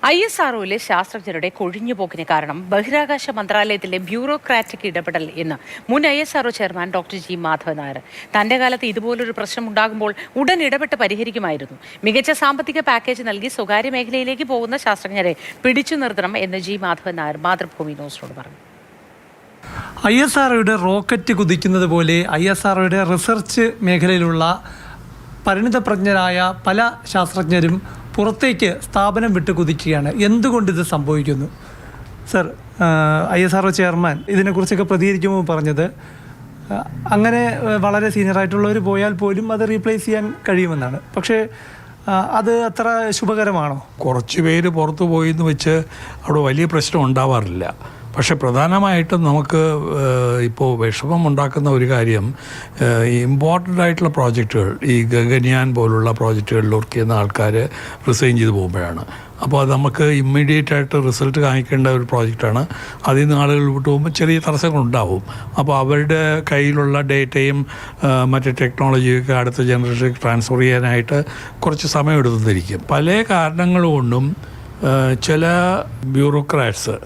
ISROയിലെ ശാസ്ത്രജ്ഞരുടെ കൊഴിഞ്ഞുപോക്കിന് കാരണം ബഹിരാകാശ മന്ത്രാലയത്തിലെ ബ്യൂറോക്രാറ്റിക് ഇടപെടൽ എന്ന് മുൻ ISRO chairman doctor G Madhavan Nair. തന്റെ കാലത്ത് ഇതുപോലൊരു പ്രശ്നം ഉണ്ടാകുമ്പോൾ ഉടൻ ഇടപെട്ട് പരിഹരിക്കുമായിരുന്നു. മികച്ച സാമ്പത്തിക പാക്കേജ് നൽകി സ്വകാര്യ മേഖലയിലേക്ക് പോകുന്ന ശാസ്ത്രജ്ഞരെ പിടിച്ചു നിർത്തണം എന്ന് ജി മാധവൻ നായർ മാതൃഭൂമി ന്യൂസിനോട് പറഞ്ഞു. ISROയുടെ റോക്കറ്റ് കുതിക്കുന്നത് പോലെ ISROയുടെ റിസർച്ച് മേഖലയിലുള്ള പരിണിതപ്രജ്ഞരായ പല ശാസ്ത്രജ്ഞരും പുറത്തേക്ക് സ്ഥാപനം വിട്ട് കുതിക്കുകയാണ്. എന്തുകൊണ്ടിത് സംഭവിക്കുന്നു? സർ, ISRO ചെയർമാൻ ഇതിനെക്കുറിച്ചൊക്കെ പ്രതികരിക്കുമ്പോൾ പറഞ്ഞത് അങ്ങനെ വളരെ സീനിയറായിട്ടുള്ളവർ പോയാൽ പോലും അത് റീപ്ലേസ് ചെയ്യാൻ കഴിയുമെന്നാണ്. പക്ഷേ അത് അത്ര ശുഭകരമാണോ? കുറച്ച് പേര് പുറത്തു പോയി എന്ന് വെച്ച് അവിടെ വലിയ പ്രശ്നം ഉണ്ടാവാറില്ല. പക്ഷെ പ്രധാനമായിട്ടും നമുക്ക് ഇപ്പോൾ വിഷമം ഉണ്ടാക്കുന്ന ഒരു കാര്യം ഇമ്പോർട്ടൻ്റ് ആയിട്ടുള്ള പ്രോജക്റ്റുകൾ, ഈ ഗഗൻയാൻ പോലുള്ള പ്രോജക്റ്റുകളിൽ വർക്ക് ചെയ്യുന്ന ആൾക്കാർ റിസൈൻ ചെയ്ത് പോകുമ്പോഴാണ്. അപ്പോൾ അത് നമുക്ക് ഇമ്മീഡിയറ്റ് ആയിട്ട് റിസൾട്ട് കാണിക്കേണ്ട ഒരു പ്രോജക്റ്റാണ്. അതിൽ നിന്ന് ആളുകൾ വിട്ടു പോകുമ്പോൾ ചെറിയ തടസ്സങ്ങളുണ്ടാവും. അപ്പോൾ അവരുടെ കയ്യിലുള്ള ഡേറ്റയും മറ്റ് ടെക്നോളജിയൊക്കെ അടുത്ത ജനറേഷനിലേക്ക് ട്രാൻസ്ഫർ ചെയ്യാനായിട്ട് കുറച്ച് സമയം എടുത്തിരിക്കും. പല കാരണങ്ങൾ കൊണ്ടും ചില ബ്യൂറോക്രാറ്റ്സ്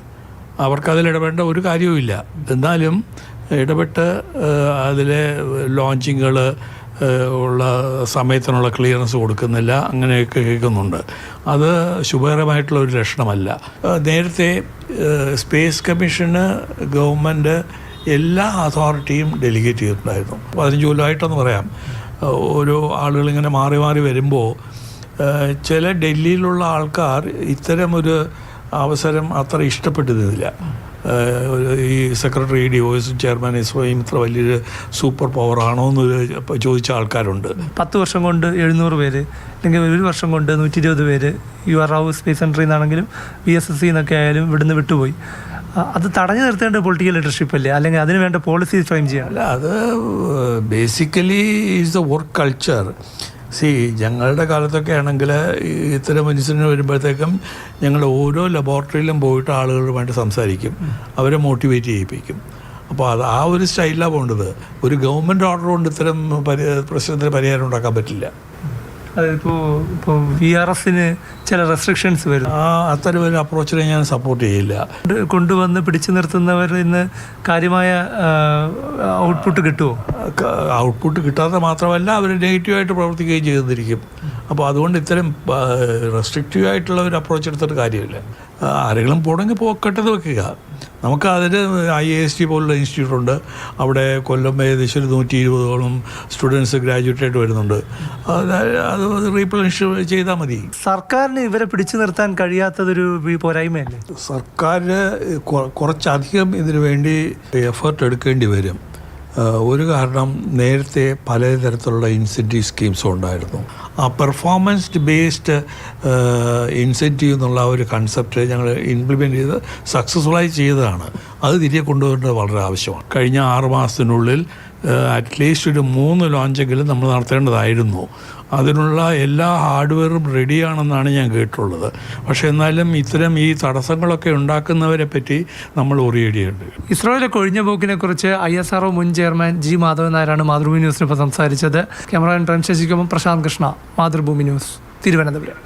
അവർക്കതിൽ ഇടപെടേണ്ട ഒരു കാര്യവുമില്ല. എന്നാലും ഇടപെട്ട് അതിലെ ലോഞ്ചിങ്ങുകൾ ഉള്ള സമയത്തിനുള്ള ക്ലിയറൻസ് കൊടുക്കുന്നില്ല, അങ്ങനെയൊക്കെ കേൾക്കുന്നുണ്ട്. അത് ശുഭകരമായിട്ടുള്ള ഒരു ലക്ഷണമല്ല. നേരത്തെ സ്പേസ് കമ്മീഷന് ഗവൺമെൻറ് എല്ലാ അതോറിറ്റിയും ഡെലിഗേറ്റ് ചെയ്തിട്ടുണ്ടായിരുന്നു. 15 കൊല്ലമായിട്ടെന്ന് പറയാം. ഓരോ ആളുകളിങ്ങനെ മാറി മാറി വരുമ്പോൾ ചില ഡൽഹിയിലുള്ള ആൾക്കാർ ഇത്തരമൊരു അവസരം അത്ര ഇഷ്ടപ്പെട്ടിരുന്നില്ല. ഈ സെക്രട്ടറി DOS ചെയർമാൻ ഇസ്രോയും ഇത്ര വലിയൊരു സൂപ്പർ പവർ ആണോ എന്ന് ചോദിച്ച ആൾക്കാരുണ്ട്. 10 വർഷം കൊണ്ട് 700 പേര്, അല്ലെങ്കിൽ 1 വർഷം കൊണ്ട് 120 പേര് UR റാവു സ്പേസ് സെൻറ്ററിൽ നിന്നാണെങ്കിലും VSSC എന്നൊക്കെ ആയാലും ഇവിടുന്ന് വിട്ടുപോയി. അത് തടഞ്ഞു നിർത്തേണ്ട പൊളിറ്റിക്കൽ ലീഡർഷിപ്പ് അല്ലേ? അല്ലെങ്കിൽ അതിന് വേണ്ട പോളിസി ഫ്രെയിം ചെയ്യണം. അല്ല, അത് basically is the work culture. ഞങ്ങളുടെ കാലത്തൊക്കെ ആണെങ്കിൽ ഇത്തരം ഇൻസിഡൻറ്റ് വരുമ്പോഴത്തേക്കും ഞങ്ങൾ ഓരോ ലബോറട്ടറിയിലും പോയിട്ട് ആളുകളുമായിട്ട് സംസാരിക്കും, അവരെ മോട്ടിവേറ്റ് ചെയ്യിപ്പിക്കും. അപ്പോൾ അത് ആ ഒരു സ്റ്റൈലിലാണ് പോകേണ്ടത്. ഒരു ഗവൺമെൻറ് ഓർഡർ കൊണ്ട് ഇത്തരം പ്രശ്നത്തിന് പരിഹാരം ഉണ്ടാക്കാൻ പറ്റില്ല. അതിപ്പോൾ VRSന് ചില റെസ്ട്രിക്ഷൻസ് വരും. അത്തരം ഒരു അപ്രോച്ചിനെ ഞാൻ സപ്പോർട്ട് ചെയ്യില്ല. കൊണ്ടുവന്ന് പിടിച്ചു നിർത്തുന്നവരിൽ നിന്ന് കാര്യമായ ഔട്ട്പുട്ട് കിട്ടുമോ? ഔട്ട്പുട്ട് കിട്ടാതെ മാത്രമല്ല, അവർ നെഗറ്റീവായിട്ട് പ്രവർത്തിക്കുകയും ചെയ്തിരിക്കും. അപ്പോൾ അതുകൊണ്ട് ഇത്തരം റെസ്ട്രിക്റ്റീവ് ആയിട്ടുള്ള ഒരു അപ്രോച്ച് എടുത്തിട്ട് കാര്യമില്ല. ആരെങ്കിലും പോകണമെങ്കിൽ പോക്കട്ടെന്ന് വെക്കുക. നമുക്ക് അതിന് IIST പോലുള്ള ഇൻസ്റ്റിറ്റ്യൂട്ട് ഉണ്ട്. അവിടെ കൊല്ലം ഏകദേശം 120ഓളം സ്റ്റുഡൻസ് ഗ്രാജുവേറ്റ് ആയിട്ട് വരുന്നുണ്ട്. അത് റീപ്ലനിഷ് ചെയ്താൽ മതി. സർക്കാരിന് ഇവരെ പിടിച്ചു നിർത്താൻ കഴിയാത്തതൊരു പോരായ്മയല്ലേ? സർക്കാരിന് കുറച്ചധികം ഇതിനു വേണ്ടി എഫേർട്ട് എടുക്കേണ്ടി വരും. ഒരു കാരണം, നേരത്തെ പലതരത്തിലുള്ള ഇൻസെൻറ്റീവ് സ്കീംസും ഉണ്ടായിരുന്നു. ആ പെർഫോമൻസ് ബേസ്ഡ് ഇൻസെൻറ്റീവ് എന്നുള്ള ഒരു കൺസെപ്റ്റ് ഞങ്ങൾ ഇംപ്ലിമെൻറ്റ് ചെയ്ത് സക്സസ്ഫുള്ളായി ചെയ്തതാണ്. അത് തിരികെ കൊണ്ടുവരേണ്ടത് വളരെ ആവശ്യമാണ്. കഴിഞ്ഞ 6 മാസത്തിനുള്ളിൽ അറ്റ്ലീസ്റ്റ് ഒരു 3 ലോഞ്ചെങ്കിലും നമ്മൾ നടത്തേണ്ടതായിരുന്നു. അതിനുള്ള എല്ലാ ഹാർഡ്വെയറും റെഡിയാണെന്നാണ് ഞാൻ കേട്ടിട്ടുള്ളത്. പക്ഷേ എന്നാലും ഇത്തരം ഈ തടസ്സങ്ങളൊക്കെ ഉണ്ടാക്കുന്നവരെ പറ്റി നമ്മൾ ഓറിയേണ്ടിയുണ്ട്. ഇസ്രോയിലെ കൊഴിഞ്ഞ പോക്കിനെ കുറിച്ച് ISRO മുൻ ചെയർമാൻ ജി മാധവൻ നായരാണ് മാതൃഭൂമി ന്യൂസിനൊപ്പം സംസാരിച്ചത്. ക്യാമറമാൻ പ്രേം ശശിക്കൊപ്പം പ്രശാന്ത് കൃഷ്ണ, മാതൃഭൂമി ന്യൂസ്, തിരുവനന്തപുരം.